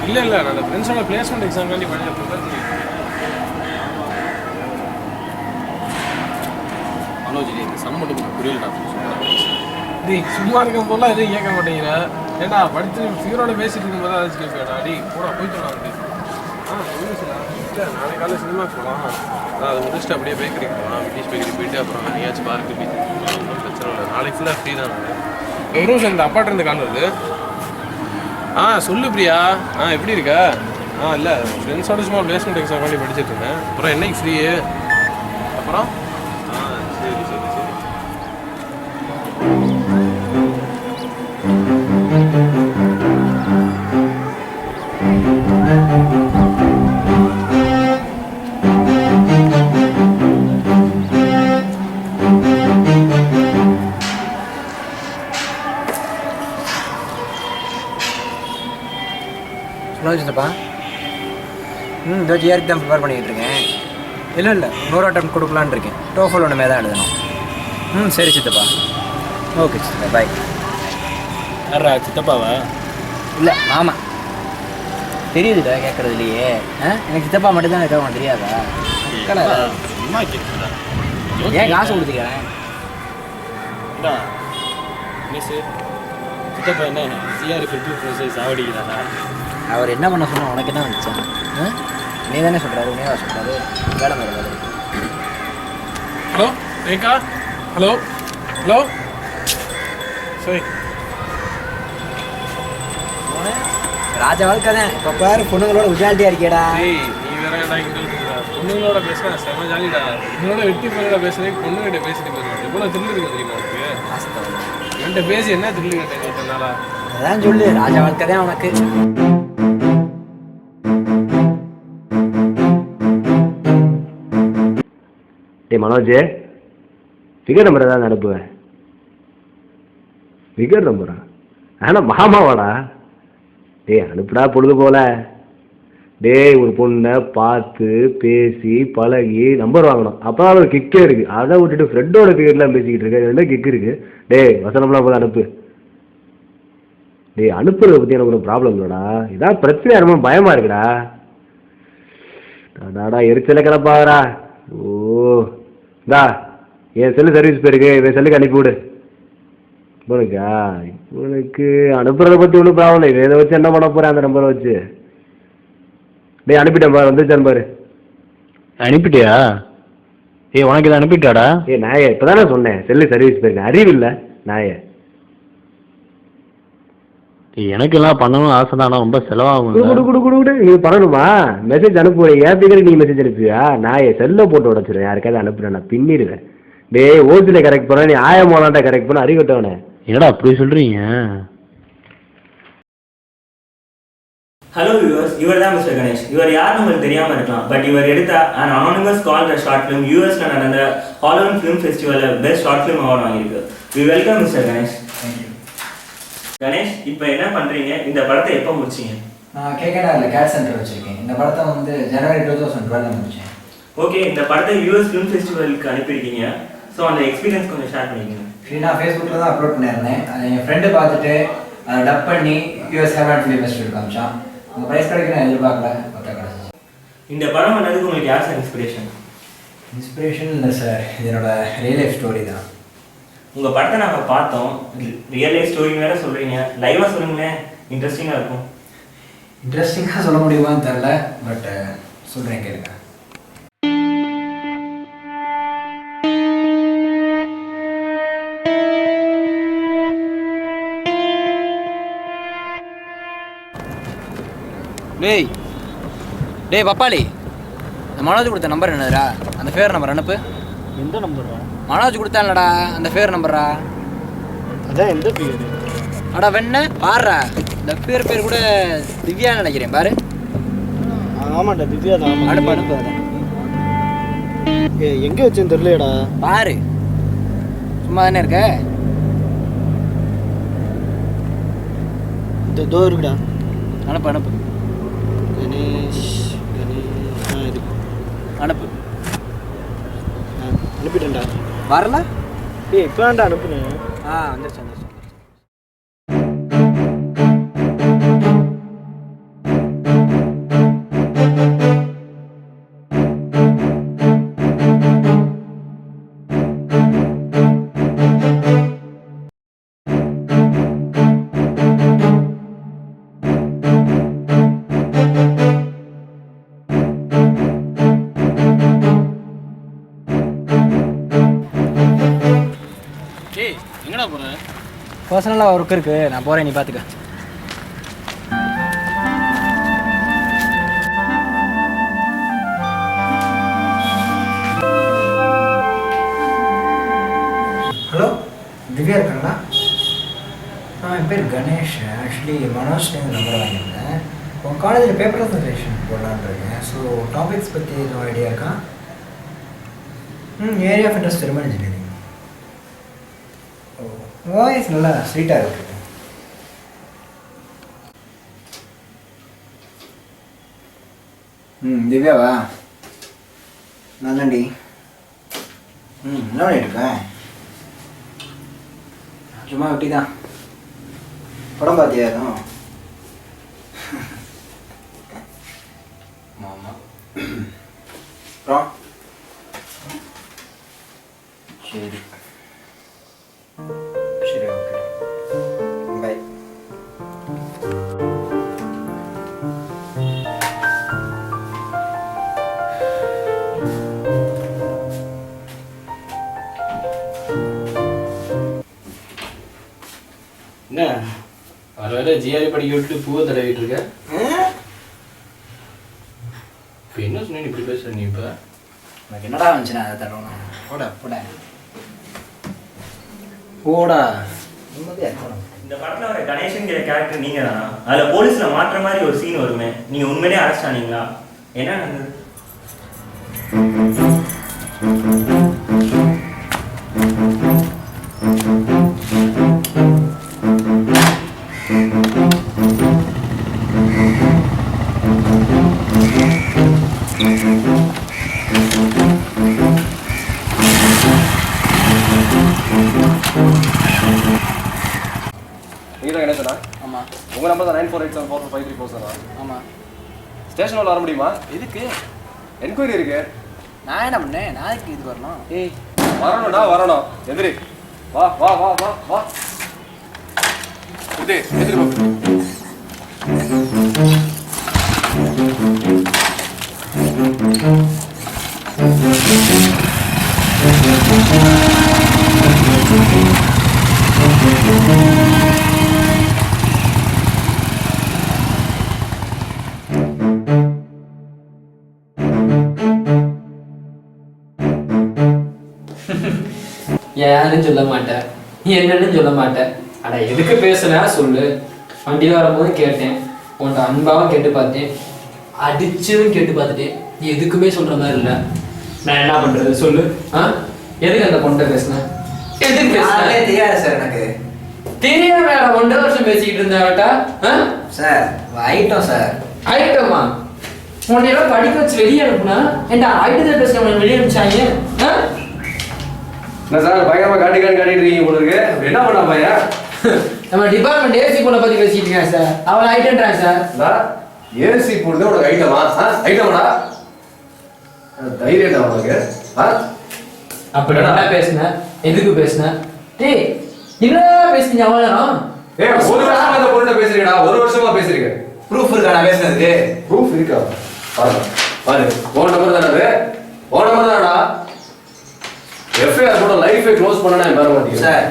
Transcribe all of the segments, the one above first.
இல்லை நான் ஃப்ரெண்ட்ஸோட பிளேஸ்மெண்ட் எக்ஸாம்காண்டி ப்ரிப்பேர் மனோஜ் இந்த சம் மட்டும் புரியலடா. சும்மா இருக்கும் போதெல்லாம் எதுவும் கேட்க மாட்டேங்கிற. ஏடா படித்து ஃபியூரோட பேசிட்டு இருக்கும்போது அதை கேட்பேடா. அடி பூரா போயிட்டு அப்படி சொல்லுச்சுடா. இல்லை நாளைக்கு காலையில் சினிமாக்கு போகலாம். அது முடிச்சுட்டு அப்படியே பேக்கரிக்கு போகலாம். பிரிட்டிஷ் பேக்கரி போயிட்டு அப்புறம் எங்கேயாச்சும் பார்க்கு பீச் ஒன்றும் பிரச்சனை இல்லை. நாளைக்கு ஃபுல்லாக ஃப்ரீ தான். நான் ஒரு நிமிஷம் இந்த அப்பாட்ட இருந்து கால் வருது. சொல்லு பிரியா. எப்படி இருக்கா? இல்லை ஃப்ரெண்ட்ஸோட சும்மா பிளேஸ்மெண்ட் எக்ஸாம் பண்ணி படிச்சுட்டு இருந்தேன். அப்புறம் என்னைக்கு ஃப்ரீ? அப்புறம் சரி சரி சரி. சித்தப்பா இதோ ஜிஆர்க்கு தான் ப்ரிப்பேர் பண்ணிக்கிட்டு இருக்கேன். இல்லை இன்னொரு அட்டம் கொடுக்கலான்னு இருக்கேன். டோஃபல் ஒன்றுமே தான் எழுதணும். சரி சித்தப்பா. ஓகே சித்தப்பா, பாய். யாரா சித்தப்பாவா? இல்லை மாமா. தெரியுதுடா கேட்குறதுலையே. எனக்கு சித்தப்பா மட்டும்தான் கேட்க தெரியாதா? ஏன் காசு கொடுத்துக்கிறேன்? சித்தப்பா என்ன ஜிஆர் 50 சாவடிக்கிறாரா? அவர் என்ன பண்ண சொன்னால் உனக்கு என்ன வந்துச்சேன்? நீ தானே சொல்கிறாரு, உனேவா சொல்கிறாரு? வேலை மாதிரி. ஹலோ ரேகா. ஹலோ ஹலோ சரி. ராஜா வாழ்க்கை தான். இப்போ பாரு பொண்ணுங்களோட உஜாலிட்டியாக இருக்கேடா. நீ வேற பொண்ணுங்களோட பேசுனா செம ஜாலிடா. உங்களோட வெட்டி பொண்ணோட பேசுறதுக்கு பொண்ணுகிட்ட பேசிட்டு பேசுறேன். எவ்வளோ தில்லு இருக்கு தெரியுமா உனக்கு? என்கிட்ட பேசி என்ன தில்லு கேட்டேன் இத்தனாலா? அதான் சொல்லு, ராஜா வாழ்க்கை தான் உனக்கு. மனோஜ் ஃபிகர் நம்பரை தான் அனுப்புவேன். ஃபிகர் நம்பரா? ஆனால் மாமாவாடா. அனுப்புடா பொழுது போல. ஒரு பொண்ணை பார்த்து பேசி பழகி நம்பர் வாங்கணும். அப்போ ஒரு கிக்கே இருக்குது. அதை விட்டுட்டு ஃப்ரெண்டோட ஃபிகர்லாம் பேசிக்கிட்டு இருக்க. ரெண்டும் கிக்கு இருக்குது. வசனம்லாம் போது அனுப்பு. அனுப்புறதை பற்றி எனக்கு ஒன்றும் ப்ராப்ளம் இல்லைடா. இதான் பிரச்சனை. ரொம்ப பயமாக இருக்குடா. அடாடா எரிச்சலை கிளப்பாகிறா. என் செல்லு சர்வீஸ் போயிருக்கு. இவன் செல்லுக்கு அனுப்பிவிடு. உனக்கு அனுப்புறதை பற்றி ஒன்றும் ப்ராப்ளம் இல்லை. இதை வச்சு என்ன பண்ண போகிறேன் அந்த நம்பரை வச்சு? அனுப்பிட்டேன் பாரு, வந்துச்சான்னு பாரு. அனுப்பிட்டியா? உனக்கு இதை அனுப்பிட்டாடா? நாயே இப்போ தானே சொன்னேன் செல்லு சர்வீஸ் போயிருக்கேன். அறிவில்லை நாயே. எனக்கு எல்லாம் பண்ணணும் ஆசை தான். ரொம்ப செலவாகும். நீங்க பண்ணணுமா? மெசேஜ் அனுப்புவேன். ஏன் பிகர் நீங்க மெசேஜ் அனுப்புவியா? நான் என் செல்லை போட்டு உடச்சிருவேன். யாருக்காவது அனுப்புறேன் நான் பின்னிடுவேன். ஓசில கரெக்ட் பண்ண நீ ஆயமாலான்டா கரெக்ட் பண்ண. அறிவிட்டவனே என்னடா அப்படி சொல்றீங்க? ஹலோ வியூவர்ஸ், இவர் தான் மிஸ்டர் கணேஷ். இவர் யாருன்னு உங்களுக்கு தெரியாமல் இருக்கலாம். பட் இவர் எடுத்த and anonymous call short film யூஎஸ்ல நடந்த ஹாலிவுட் ஃபிலிம் ஃபெஸ்டிவலில் பெஸ்ட் ஷார்ட் ஃபிலிம் அவார்டு வாங்கியிருக்கு. We welcome mister Ganesh. Ganesh, இப்போ என்ன பண்ணுறீங்க? இந்த படத்தை எப்போ முடிச்சிங்க? நான் கேட்கடாவில் கேட் சென்டர் வச்சுருக்கேன். இந்த படத்தை வந்து ஜனவரி 2012 முடித்தேன். ஓகே, இந்த படத்தை யூஎஸ் ஃபிலிம் ஃபெஸ்டிவலுக்கு அனுப்பியிருக்கீங்க. ஸோ அந்த எக்ஸ்பீரியன்ஸ் கொஞ்சம் ஷேர் பண்ணிக்கோங்க. நான் ஃபேஸ்புக்கில் தான் அப்லோட் பண்ணியிருந்தேன். அதை என் ஃப்ரெண்டு பார்த்துட்டு அதை டப் பண்ணி யூஎஸ் ஹேவன் ஃபிலிம் ஃபெஸ்டிவல் காமிச்சான். உங்கள் ப்ரைஸ் கிடைக்க நான் எதிர்பார்க்கல, பக்கா கிடச்சிச்சு. இந்த படம் பண்ணதுக்கு உங்களுக்கு யார் சார் இன்ஸ்பிரேஷன்? இன்ஸ்பிரேஷன் இல்லை சார், இது என்னோட ரியல் லைஃப் ஸ்டோரி தான். உங்கள் படத்தை நாங்கள் பார்த்தோம். ரியல் லைஃப் ஸ்டோரி வேறு சொல்கிறீங்க. லைவாக சொல்லுங்களேன், இன்ட்ரெஸ்டிங்காக இருக்கும். இன்ட்ரெஸ்டிங்காக சொல்ல முடியுமான்னு தெரில, பட் சொல்கிறேன் கேளுங்க. டேய் பப்பாளி, இந்த மனோஜ் கொடுத்த நம்பர் என்னதுடா? அந்த ஃபேர் நம்பர் அனுப்பு. எந்த நம்பர்ரா? மனோஜ் கொடுத்தான்லடா அந்த ஃபேர் நம்பர்ரா. அதான் எந்த பேர்? அடா வெண்ண பாடுறா. இந்த பேர் கூட திவ்யான்னு நினைக்கிறேன் பாரு. ஆமாண்டா திவ்யா தான். அனுப்பு அனுப்பு. எங்கே வச்சேன்னு தெரியலடா. பாரு, சும்மா தானே இருக்க. இந்த தோ இருக்குடா. அனுப்பு அனுப்பு. கணேஷ் இது அனுப்பு. அனுப்பிட்டேன்டா. வரல? இப்போ வேண்டாம் அனுப்புனேன். வந்துருச்சு வந்துருச்சு. எங்கடா போகிறேன்? பர்சனலாக ஒர்க் இருக்கு, நான் போகிறேன், நீ பார்த்துக்க. ஹலோ, திவ்யா இருக்காங்களா? என் பேர் கணேஷ். ஆக்சுவலி மனோஜ்லேருந்து நம்பர் வாங்கியிருந்தேன். உங்கள் காலேஜில் பேப்பர் ப்ரெசன்டேஷன் போடலான்னு இருக்கேன். ஸோ டாபிக்ஸ் பற்றி எதுவும் ஐடியா இருக்கா? Area of interest thermal engineering. Voice நல்லா ஸ்வீட்டாக இருக்குது. திவ்யாவா? நல்லண்டி. என்ன பண்ணிட்டு இருக்கேன்? சும்மா வெட்டி தான். படம் பார்த்தியா எதுவும்? ஆமாம். அப்புறம் சரி சரி, ஓகே, பை. என்ன வர வேலை ஜிஆரி படிக்க விட்டு பூவை தடவிட்டு இருக்க? இப்போ என்ன சொன்ன இப்படி பேசுற நீ? இப்போ உனக்கு என்னடா வந்துச்சுன்னா அதை தரணும். போட போட போடா. இந்த படத்துல வர கணேஷன்கிற கேரக்டர் நீங்க தானா? அதுல போலீஸ்ல மாற்ற மாதிரி ஒரு சீன் வருமே, நீங்க உண்மையிலேயே அரெஸ்ட் ஆனீங்களா? என்ன நடந்தது? நீங்கள் தான் கணேசனா? ஆமாம். உங்கள் நம்பர் தான் 9487445347. ஆமாம். ஸ்டேஷனில் வர முடியுமா? எதுக்கு? என்கொயரி இருக்கு. நான் என்ன பண்ணேன்? நாளைக்கு இது வரணும். வரணும்டா வரணும். எதிரி வா வா வா வா வா. இது எதிரி பாப்பு. யாருன்னு சொல்ல மாட்டேன், நீ என்னன்னு சொல்ல மாட்டேன். அட எதுக்கு பேசுனா சொல்லு. வண்டியில் வரும்போது கேட்டேன், உன்ட்ட அன்பாவும் கேட்டு பார்த்தேன், அடிச்சும் கேட்டு பார்த்துட்டேன். நீ எதுக்குமே சொல்ற மாதிரி இல்லை. நான் என்ன பண்றது சொல்லு? எதுக்கு அந்த பொண்ணை பேசுனேன்? எதுக்கு பேசுனேன்? தெரியாது சார் எனக்கு. தெரியாம வேற 1.5 வருஷம் பேசிக்கிட்டு இருந்தாட்டா சார். Item sir. ஐட்டமா? உன்னையெல்லாம் படிக்க வச்சு வெளியே அனுப்புனா ஏன்டா ஐட்டத்தை பேசுறவங்க வெளியே அனுப்பிச்சாங்க? என்ன சார் பயங்கரமாக காட்டிட்டு இருக்கீங்க போல இருக்கு. என்ன பண்ணா பையன்? நம்ம டிபார்ட்மெண்ட் ஏசி பொண்ணை பத்தி பேசிட்டு இருக்கேன் சார். அவளை ஐட்டன்றாங்க சார். ஏசி பொண்ணு உனக்கு ஐட்டமா? ஐட்டமாடா? தைரியம் உனக்கு? அப்படி என்ன பேசுன? எதுக்கு பேசுன? டேய் என்ன பேசுனீங்க அவ்வளோ? ஒரு வருஷமா இந்த பொண்ணு பேசுறீங்கடா. ஒரு வருஷமா பேசுறீங்க. ப்ரூஃப் இருக்கா நான் பேசுனதுக்கு? ப்ரூஃப் இருக்கா? பாரு பாரு, உன் நம்பர் தானே அது? உன் நம்பர் தானடா? எஃப்ஐஆர் போட லைஃபை க்ளோஸ் பண்ணனா பார மாட்டீங்க சார்.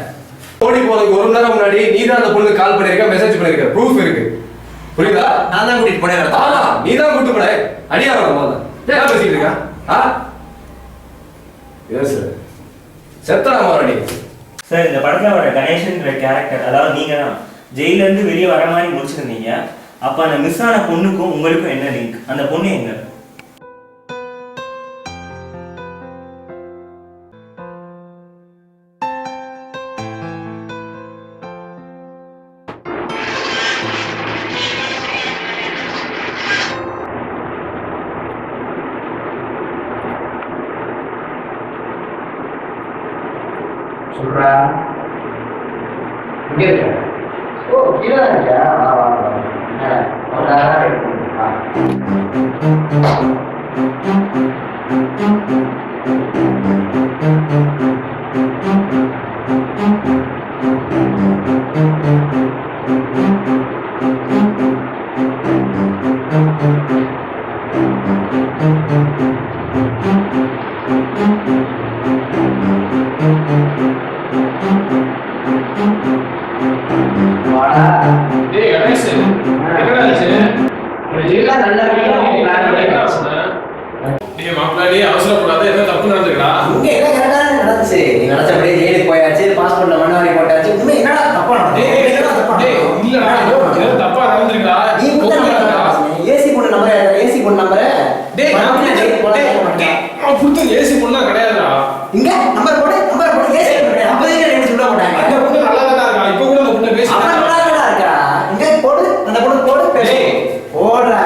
ஓடி போறதுக்கு 1 மணி நேரம் முன்னாடி நீ தான் அந்த பொண்ணுக்கு கால் பண்ணிருக்க, மெசேஜ் பண்ணிருக்க. ப்ரூஃப் இருக்கு. புரியுதா? நான் தான் கூட்டிட்டு போனேன். ஆமா, நீ தான் கூட்டிட்டு போன. அடியாரம் போல என்ன பேசிட்டு இருக்க? Yes sir. செத்தடா மாறடி. சார் இந்த படத்துல வர கணேஷன்கிற கேரக்டர், அதாவது நீங்க தான் ஜெயில இருந்து வெளியே வர மாதிரி முடிச்சிருந்தீங்க. அப்ப அந்த மிஸ் ஆன பொண்ணுக்கும் உங்களுக்கும் என்ன லிங்க்? அந்த பொண்ணு எங்க? சொல்றா. இங்கே இருக்க. ஓ, கீழே தான் இருக்கியா? வா வா வா. டேய் கணேஷ், என்னடா ஆச்சு? டேய் மாப்பிள்ளை, நீ அவசரப்படாத, ஏதோ தப்பு நடந்துக்கடா. இங்க என்ன கரெக்டா நடந்துச்சு? நீ நினைச்சபடியே ஜெயிலுக்கு போயாச்சு, பாஸ்போர்ட்ல மண்ணாரி போட்டாச்சு. உண்மை என்னடா தப்பா நடந்துச்சு? டேய் இல்லடா, ஏதோ தப்பா நடந்துருக்கா. நீ ஏசி பொண்ணு நம்பர் டேய் அவன் கொடுத்த ஏசி பொண்ணா கிடையாதுடா. இங்க நம்பர் போடு ஏசி பொண்ணு. அப்பதான் என்ன சொல்ல மாட்டாங்க. அந்த பொண்ணு நல்லா தான் இருக்கா. இப்போ கூட அந்த பொண்ணை பேசி அவன் நல்லா இருக்கா. இங்க போடு, அந்த பொண்ணு போடு, பேசு. போடுறா.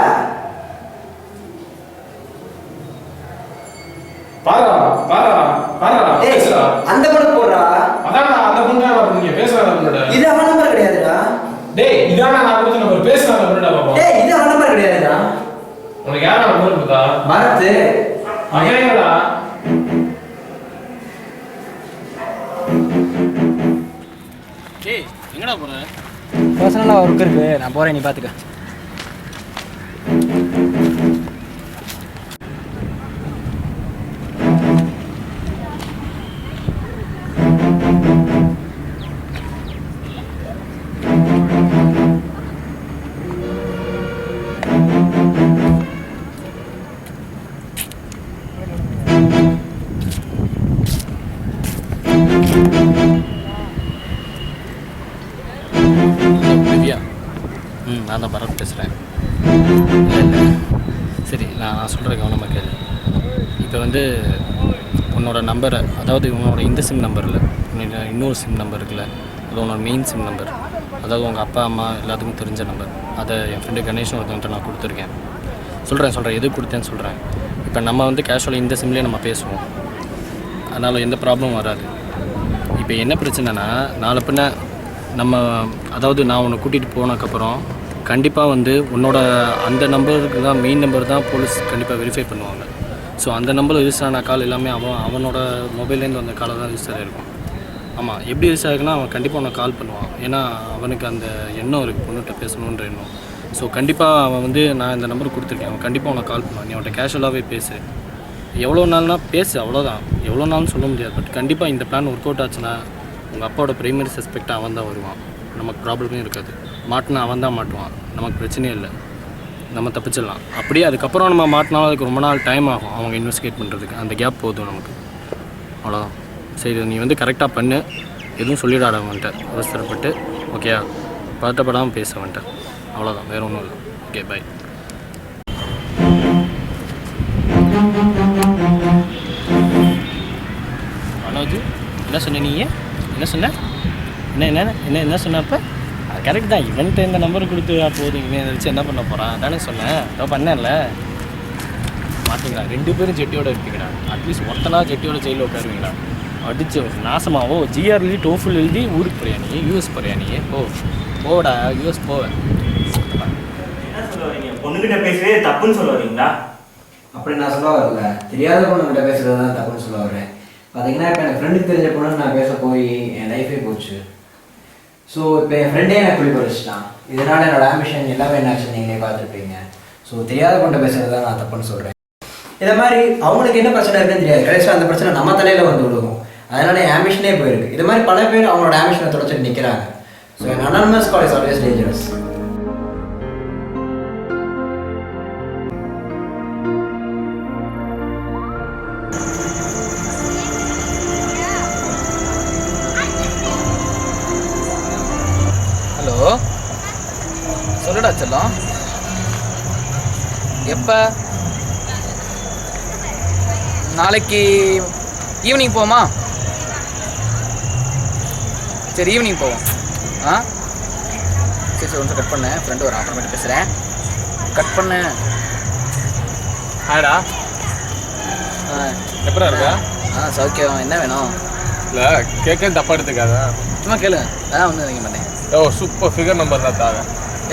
பாரா பேசுடா. அந்த பொண்ணு போடுறா. அதான்டா அந்த பொண்ணு தான் நீங்க பேசுறாத பொண்ணுடா. இது அவன் நம்பர் கிடையாதுடா. டேய் இதானா நான் கொடுத்த நம்பர், பேசுறாத பொண்ணுடா பாப்பா. டேய் இது அவன் நம்பர் கிடையாதுடா. உனக்கு யாரா நம்பர் கொடுத்தா? பரத். அவனேடா. டேய் எங்கடா போற? பர்சனலா ஒர்க் இருக்கு, நான் போறேன், நீ பாத்துக்க. திவ்யா, நான் தான் பரத் பேசுகிறேன். இல்லை சரி, நான் சொல்கிற கவனமாக கேளு. இப்போ வந்து உன்னோட நம்பரை, அதாவது உன்னோட இந்த சிம் நம்பர் இல்லை, இன்னொரு சிம் நம்பர் இருக்குல்ல, அது உன்னோட மெயின் சிம் நம்பர், அதாவது உங்கள் அப்பா அம்மா எல்லாத்துக்கும் தெரிஞ்ச நம்பர், அதை என் ஃப்ரெண்டு கணேஷன் ஒருத்தவன்ட்ட நான் கொடுத்துருக்கேன். சொல்கிறேன் எது கொடுத்தேன்னு சொல்கிறேன். இப்போ நம்ம வந்து கேஷுவலாக இந்த சிம்லேயே நம்ம பேசுவோம், அதனால் எந்த ப்ராப்ளமும் வராது. இப்போ என்ன பிரச்சனைனா, நாளை பின்ன நம்ம, அதாவது நான் உன்னை கூட்டிகிட்டு போனதுக்கப்புறம் கண்டிப்பாக வந்து உன்னோட அந்த நம்பருக்கு தான், மெயின் நம்பர் தான் போலீஸ் கண்டிப்பாக வெரிஃபை பண்ணுவாங்க. ஸோ அந்த நம்பரில் ரிஜிஸ்டர் ஆன கால் எல்லாமே அவனோட மொபைல்லேருந்து வந்த காலை தான் ரிஜிஸ்டர் ஆகிருக்கும். ஆமாம், எப்படி ரிஜிஸ்டர் ஆகுனா அவன் கண்டிப்பாக உன்னை கால் பண்ணுவான். ஏன்னா அவனுக்கு அந்த எண்ணம் இருக்குது, பொண்ணுகிட்ட பேசணுன்ற எண்ணம். ஸோ கண்டிப்பாக அவன் வந்து, நான் இந்த நம்பர் கொடுத்துருக்கேன், அவன் கண்டிப்பாக உன்னை கால் பண்ணுவான். நீ அவன்கிட்ட கேஷுவலாகவே பேசு, எவ்வளோ நாள்னா பேசு, அவ்வளோதான். எவ்வளோ நாள்னு சொல்ல முடியாது. பட் கண்டிப்பாக இந்த பிளான் ஒர்க் அவுட் ஆச்சுன்னா உங்கள் அப்பாவோட ப்ரைமரி சஸ்பெக்ட் அவன் தான் வருவான், நமக்கு ப்ராப்ளமே இருக்காது. மாட்டினா அவன் தான் மாட்டுவான், நமக்கு பிரச்சனையே இல்லை, நம்ம தப்பிச்சிடலாம். அப்படியே அதுக்கப்புறம் நம்ம மாட்டினாலும் அதுக்கு ரொம்ப நாள் டைம் ஆகும் அவங்க இன்வெஸ்டிகேட் பண்ணுறதுக்கு. அந்த கேப் போதும் நமக்கு, அவ்வளோதான். சரி, நீ வந்து கரெக்டாக பண்ணு, எதுவும் சொல்லிடாட அவன்கிட்ட அவசரப்பட்டு. ஓகேயா? பதட்டப்படாமல் பேச அவன்கிட்ட, அவ்வளோதான், வேறு ஒன்றும் இல்லை. Okay, by. மனோஜ், என்ன சொன்ன நீ? என்ன சொன்ன? என்ன சொன்னப்போ? கரெக்ட் தான், இவன்ட்டு இந்த நம்பர் கொடுத்து போதும், இவன் வச்சு என்ன பண்ண போகிறான் தானே சொன்னேன். ஏதோ பண்ணல மாட்டிங்களா? 2 பேரும் ஜெட்டியோட இருப்பீங்கடா, அட்லீஸ்ட் ஒருத்தனா ஜெட்டியோட ஜெயிலில் உட்காருவீங்களா? அடிச்சு நாசமாவோ. ஜிஆர் எழுதி டோஃபுல் எழுதி ஊருக்கு போறியா நீ? யூஎஸ் போறியா நீ? போடா, யூஎஸ் போவேன். என்ன சொல்ல வரீங்க? பொண்ணுகிட்ட பேசுறதே தப்புன்னு சொல்ல வரீங்களா? அப்படி நான் சொல்ல வரல, தெரியாத பொண்ணுகிட்ட பேசுறது தான் தப்புன்னு சொல்ல வரேன். பார்த்தீங்கன்னா இப்போ என் ஃப்ரெண்டுக்கு தெரிஞ்ச பொண்ணு நான் பேச போய் என் லைஃபே போச்சு. ஸோ இப்போ என் ஃப்ரெண்டே எனக்கு குழி பறிச்சிட்டான். இதனால் என்னோட ஆம்பிஷன் எல்லாமே என்ன ஆச்சு நீங்களே பார்த்துருப்பீங்க. ஸோ தெரியாத பொண்ணை பேசுறது தான் நான் தப்புன்னு சொல்கிறேன். இதை மாதிரி அவங்களுக்கு என்ன பிரச்சனை இருக்குன்னு தெரியாது, கடைசியாக அந்த பிரச்சனை நம்ம தலையில் வந்து விடுவோம். அதனால என் ஆம்பிஷனே போயிருக்கு. இது மாதிரி பல பேர் அவங்களோட ஆம்பிஷனை தொடச்சிட்டு நிற்கிறாங்க. So N anonymous call is always dangerous. Hello, சொல்லுடா செல்லம். எப்போ? நாளைக்கு ஈவினிங் போமா? சரி, ஈவினிங் போவோம். சரி, ஒன்று கட் பண்ணேன், ஃப்ரெண்டு வர அப்புறமேட்டு பேசுகிறேன். கட் பண்ணு. ஹாய்டா, எப்படா இருக்கா? சௌக்கியம். என்ன வேணும்? இல்லை கேட்க தப்பா எடுத்துக்காத. சும்மா கேளு, அதான் ஒன்றும் நினைக்க மாட்டேன். ஓ சூப்பர் ஃபிகர் நம்பர் தான் தாங்க.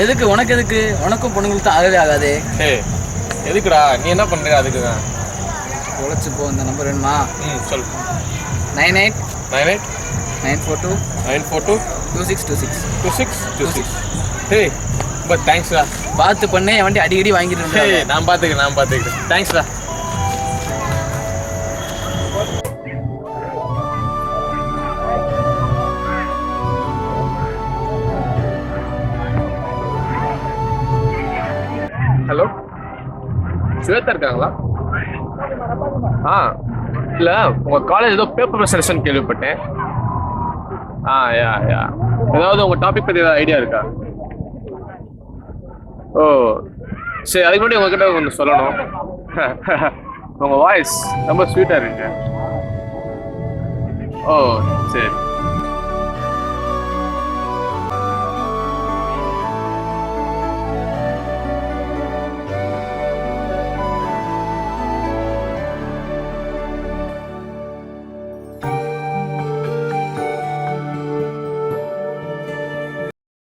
எதுக்கு உனக்கு? எதுக்கு உனக்கும் பொண்ணுங்களுக்கு தான் ஆகவே ஆகாது. ஏய் எதுக்குடா நீ என்ன பண்ணுற? அதுக்கு தான் உழைச்சி போ. இந்த நம்பர் வேணுமா? சொல். 98 98 942 942 2626 2626. ஹே ரொம்ப தேங்க்ஸ்டா. பார்த்து பண்ணு, என் வண்டி அடிக்கடி வாங்கிட்டு ஹே இருந்தேன். நான் பார்த்துக்கிறேன். தேங்க்ஸ்டா. ஹலோ ஸ்வேதா இருக்காங்களா? இல்லை உங்கள் காலேஜ் ஏதோ பேப்பர் ப்ரெசன்டேஷன் கேள்விப்பட்டேன். யா ஏதாவது உங்கள் டாபிக் பற்றி ஏதாவது ஐடியா இருக்கா? ஓ சரி, அதுக்கு முன்னாடி உங்ககிட்ட ஒன்று சொல்லணும். உங்கள் வாய்ஸ் ரொம்ப ஸ்வீட்டாக இருக்கு. ஓ சரி.